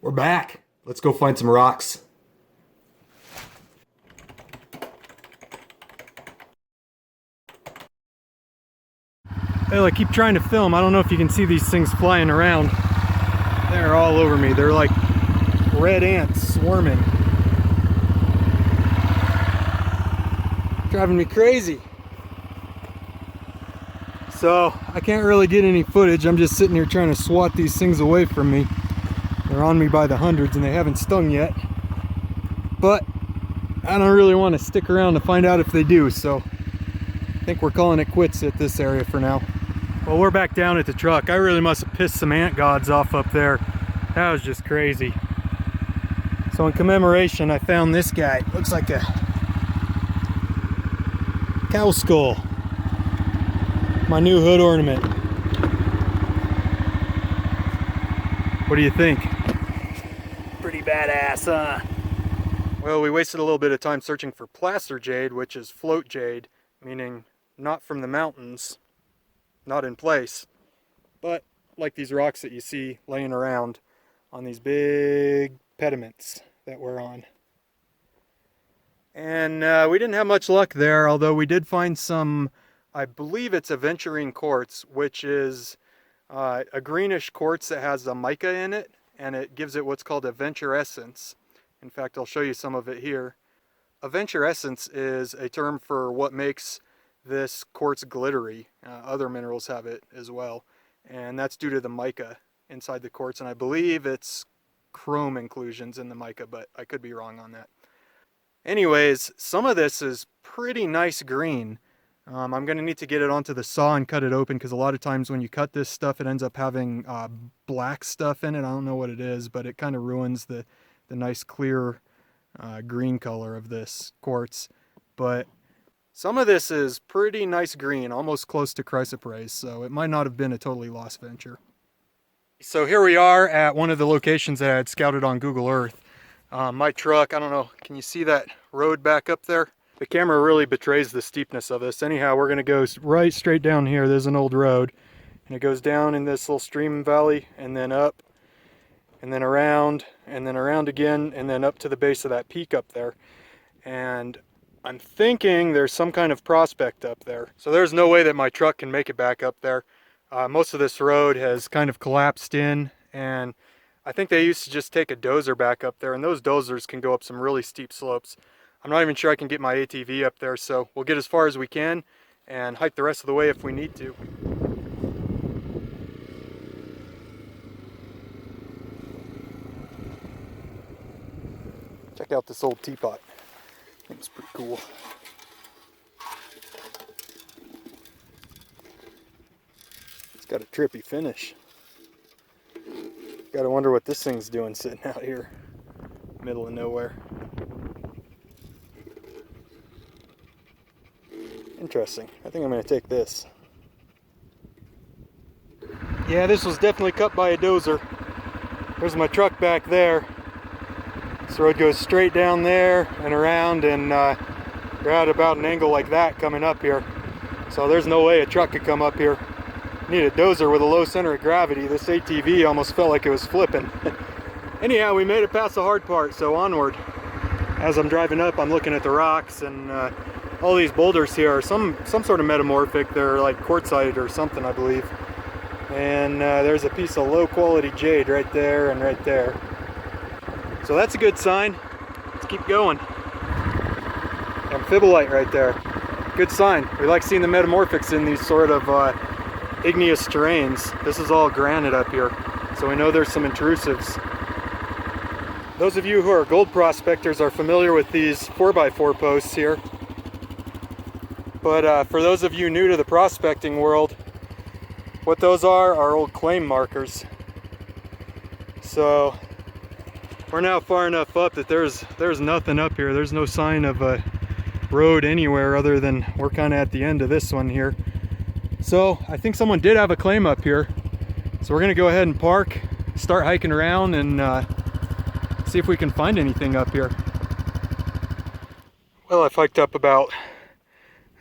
We're back. Let's go find some rocks. Well, I keep trying to film. I don't know if you can see these things flying around. They're all over me. They're like red ants swarming. Driving me crazy. So I can't really get any footage. I'm just sitting here trying to swat these things away from me. They're on me by the hundreds and they haven't stung yet. But I don't really want to stick around to find out if they do, so I think we're calling it quits at this area for now. Well, we're back down at the truck. I really must have pissed some ant gods off up there. That was just crazy. So in commemoration, I found this guy. Looks like a cow skull. My new hood ornament. What do you think? Pretty badass, huh? Well, we wasted a little bit of time searching for placer jade, which is float jade, meaning not from the mountains, not in place, but like these rocks that you see laying around on these big pediments that we're on. And we didn't have much luck there, although we did find some, I believe it's aventurine quartz, which is a greenish quartz that has a mica in it, and it gives it what's called aventurescence. In fact, I'll show you some of it here. Aventurescence is a term for what makes this quartz glittery. Other minerals have it as well, and that's due to the mica inside the quartz, and I believe it's chrome inclusions in the mica, but I could be wrong on that. Anyways, some of this is pretty nice green. I'm going to need to get it onto the saw and cut it open, because a lot of times when you cut this stuff it ends up having black stuff in it. I don't know what it is, but it kind of ruins the nice clear green color of this quartz. But some of this is pretty nice green, almost close to chrysoprase, so it might not have been a totally lost venture. So here we are at one of the locations that I had scouted on Google Earth. My truck, I don't know, can you see that road back up there? The camera really betrays the steepness of this. Anyhow, we're going to go right straight down here. There's an old road, and it goes down in this little stream valley, and then up, and then around again, and then up to the base of that peak up there. And I'm thinking there's some kind of prospect up there. So there's no way that my truck can make it back up there. Most of this road has kind of collapsed in, and I think they used to just take a dozer back up there, and those dozers can go up some really steep slopes. I'm not even sure I can get my ATV up there, so we'll get as far as we can and hike the rest of the way if we need to. Check out this old teapot. I think it's pretty cool. It's got a trippy finish. Gotta wonder what this thing's doing sitting out here, middle of nowhere. Interesting. I think I'm gonna take this. Yeah, this was definitely cut by a dozer. There's my truck back there. This road goes straight down there and around, and we're at about an angle like that coming up here. So there's no way a truck could come up here. Need a dozer with a low center of gravity. This ATV almost felt like it was flipping. Anyhow, we made it past the hard part, so onward. As I'm driving up, I'm looking at the rocks, and all these boulders here are some sort of metamorphic. They're like quartzite or something, I believe. And there's a piece of low quality jade right there and right there. So that's a good sign. Let's keep going. Amphibolite right there. Good sign. We like seeing the metamorphics in these sort of igneous terrains. This is all granite up here, so we know there's some intrusives. Those of you who are gold prospectors are familiar with these 4x4 posts here. But for those of you new to the prospecting world, what those are old claim markers. So we're now far enough up that there's nothing up here. There's no sign of a road anywhere other than we're kind of at the end of this one here. So I think someone did have a claim up here. So we're gonna go ahead and park, start hiking around, and see if we can find anything up here. Well, I've hiked up about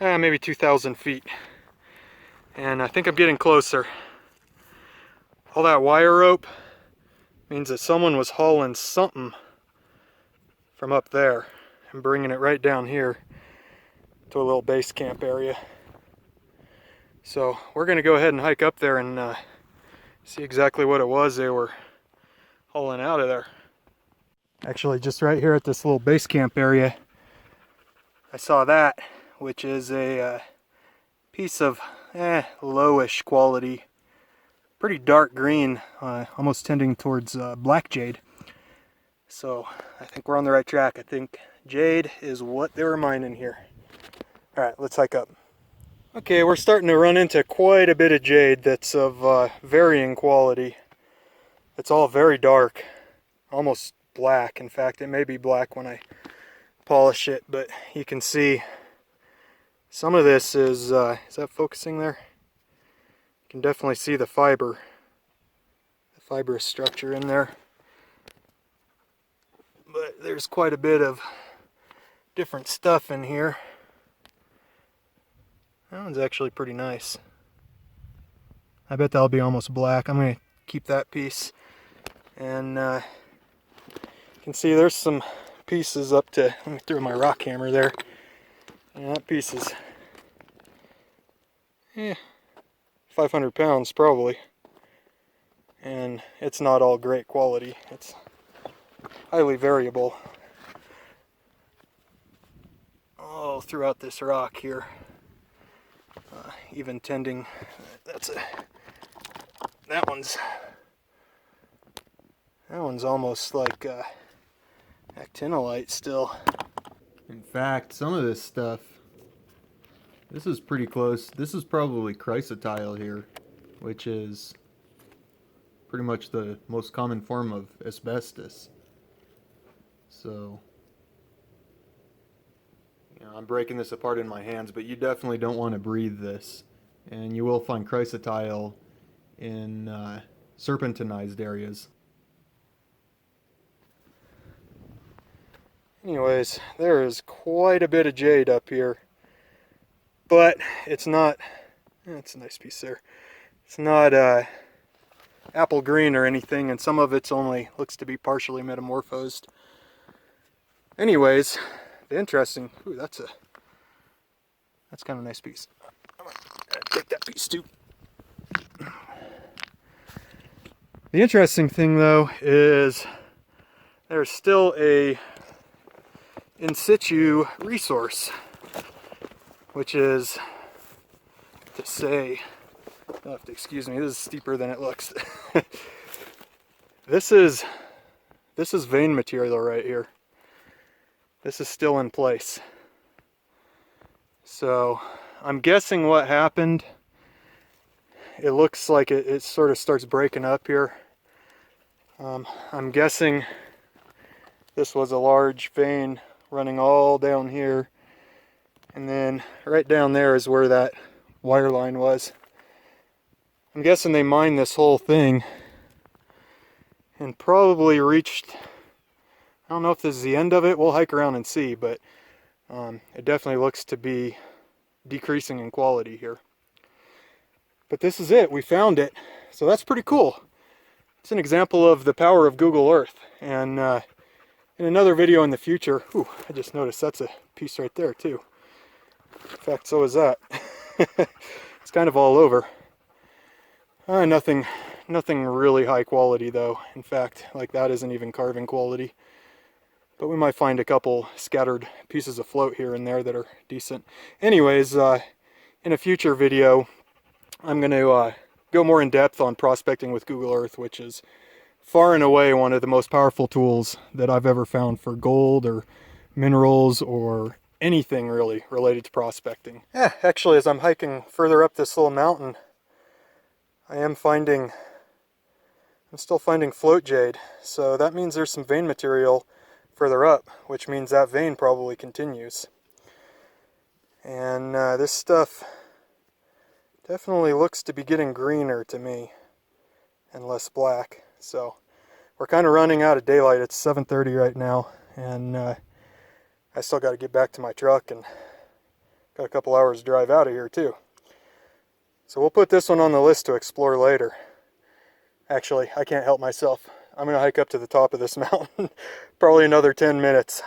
maybe 2,000 feet, and I think I'm getting closer. All that wire rope Means that someone was hauling something from up there and bringing it right down here to a little base camp area. So we're going to go ahead and hike up there and see exactly what it was they were hauling out of there. Actually, just right here at this little base camp area, I saw that, which is a piece of lowish quality, pretty dark green, almost tending towards black jade. So I think we're on the right track. I think jade is what they were mining here. All right, let's hike up. Okay, we're starting to run into quite a bit of jade that's of varying quality. It's all very dark, almost black. In fact, it may be black when I polish it, but you can see some of this is that focusing there? You can definitely see the fibrous structure in there. But there's quite a bit of different stuff in here. That one's actually pretty nice. I bet that'll be almost black. I'm going to keep that piece. And you can see there's some pieces up to, let me throw my rock hammer there. Yeah, that piece is 500 pounds probably. And it's not all great quality. It's highly variable all throughout this rock here. Even tending, that one's almost like actinolite still. In fact, some of this stuff, this is pretty close. This is probably chrysotile here, which is pretty much the most common form of asbestos. So, I'm breaking this apart in my hands, but you definitely don't want to breathe this. And you will find chrysotile in serpentinized areas. Anyways, there is quite a bit of jade up here, but it's not, it's a nice piece there. It's not apple green or anything, and some of it's only looks to be partially metamorphosed. Anyways, the interesting, ooh, that's kind of a nice piece. I'm gonna take that piece too. The interesting thing though is there's still a in situ resource, which is to say, you'll have to excuse me, this is steeper than it looks. This is vein material right here. This is still in place. So I'm guessing what happened, it looks like it sort of starts breaking up here. I'm guessing this was a large vein running all down here, and then right down there is where that wire line was. I'm guessing they mined this whole thing and probably reached, I don't know if this is the end of it, we'll hike around and see, but it definitely looks to be decreasing in quality here. But this is it, we found it, so that's pretty cool. It's an example of the power of Google Earth, and in another video in the future, ooh, I just noticed that's a piece right there too. In fact, so is that. It's kind of all over. Nothing really high quality though. In fact, like that isn't even carving quality. But we might find a couple scattered pieces of float here and there that are decent. Anyways, in a future video, I'm going to go more in depth on prospecting with Google Earth, which is far and away one of the most powerful tools that I've ever found for gold or minerals or anything really related to prospecting. Yeah, actually, as I'm hiking further up this little mountain, I'm still finding float jade. So that means there's some vein material further up, which means that vein probably continues. And this stuff definitely looks to be getting greener to me and less black. So we're kind of running out of daylight. It's 7:30 right now, and I still got to get back to my truck and got a couple hours to drive out of here too. So we'll put this one on the list to explore later. Actually, I can't help myself. I'm gonna hike up to the top of this mountain, probably another 10 minutes,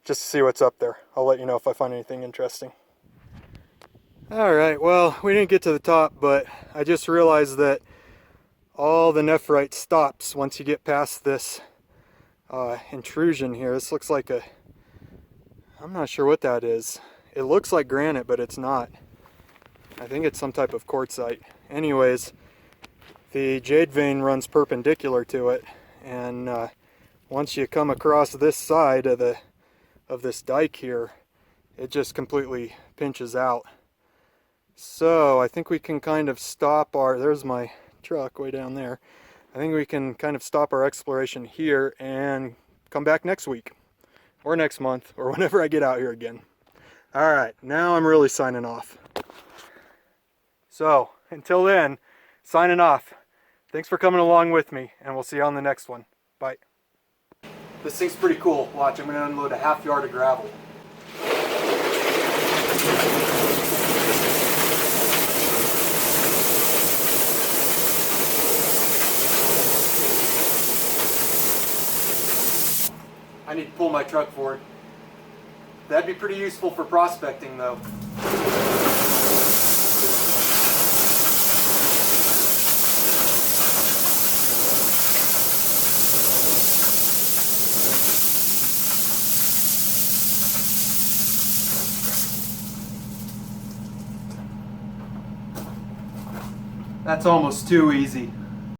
just to see what's up there. I'll let you know if I find anything interesting. All right, well, we didn't get to the top, but I just realized that all the nephrite stops once you get past this intrusion here. This looks like I'm not sure what that is. It looks like granite, but it's not. I think it's some type of quartzite. Anyways, the jade vein runs perpendicular to it, and once you come across this side of this dike here, it just completely pinches out. So I think we can kind of stop there's my truck way down there. I think we can kind of stop our exploration here and come back next week or next month or whenever I get out here again. All right, now I'm really signing off. So until then, signing off. Thanks for coming along with me, and we'll see you on the next one. Bye. This thing's pretty cool. Watch, I'm going to unload a half yard of gravel. I need to pull my truck forward. That'd be pretty useful for prospecting, though. That's almost too easy.